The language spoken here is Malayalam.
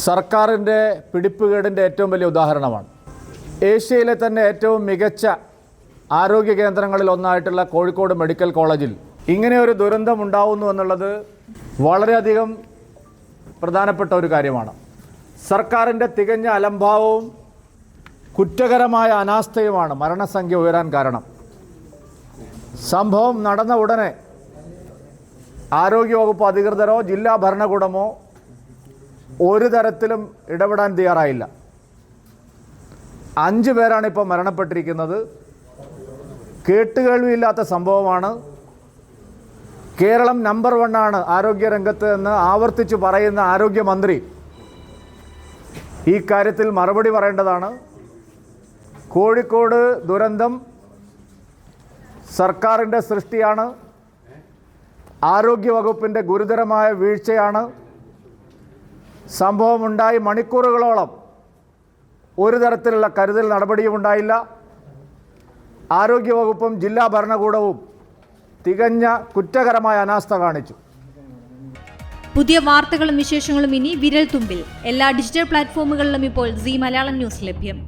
സർക്കാരിൻ്റെ പിടിപ്പുകേടിൻ്റെ ഏറ്റവും വലിയ ഉദാഹരണമാണ്. ഏഷ്യയിലെ തന്നെ ഏറ്റവും മികച്ച ആരോഗ്യ കേന്ദ്രങ്ങളിൽ ഒന്നായിട്ടുള്ള കോഴിക്കോട് മെഡിക്കൽ കോളേജിൽ ഇങ്ങനെ ഒരു ദുരന്തം ഉണ്ടാവുന്നു എന്നുള്ളത് വളരെയധികം പ്രധാനപ്പെട്ട ഒരു കാര്യമാണ്. സർക്കാരിൻ്റെ തികഞ്ഞ അലംഭാവവും കുറ്റകരമായ അനാസ്ഥയുമാണ് മരണസംഖ്യ ഉയരാൻ കാരണം. സംഭവം നടന്ന ഉടനെ ആരോഗ്യവകുപ്പ് അധികൃതരോ ജില്ലാ ഭരണകൂടമോ ഒരു തരത്തിലും ഇടപെടാൻ തയ്യാറായില്ല. 5 പേരാണ് ഇപ്പോൾ മരണപ്പെട്ടിരിക്കുന്നത്. കേട്ടുകേൾവിയില്ലാത്ത സംഭവമാണ്. കേരളം നമ്പർ 1 ആണ് ആരോഗ്യരംഗത്ത് എന്ന് ആവർത്തിച്ച് പറയുന്ന ആരോഗ്യമന്ത്രി ഈ കാര്യത്തിൽ മറുപടി പറയേണ്ടതാണ്. കോഴിക്കോട് ദുരന്തം സർക്കാരിൻ്റെ സൃഷ്ടിയാണ്, ആരോഗ്യവകുപ്പിൻ്റെ ഗുരുതരമായ വീഴ്ചയാണ്. സംഭവമുണ്ടായി മണിക്കൂറുകളോളം ഒരു തരത്തിലുള്ള കരുതൽ നടപടിയും ഉണ്ടായില്ല. ആരോഗ്യവകുപ്പും ജില്ലാ ഭരണകൂടവും തികഞ്ഞ കുറ്റകരമായ അനാസ്ഥ കാണിച്ചു. പുതിയ വാർത്തകളും വിശേഷങ്ങളും ഇനി വിരൽ തുമ്പിൽ. എല്ലാ ഡിജിറ്റൽ പ്ലാറ്റ്ഫോമുകളിലും ഇപ്പോൾ സീ മലയാളം ന്യൂസ് ലഭ്യം.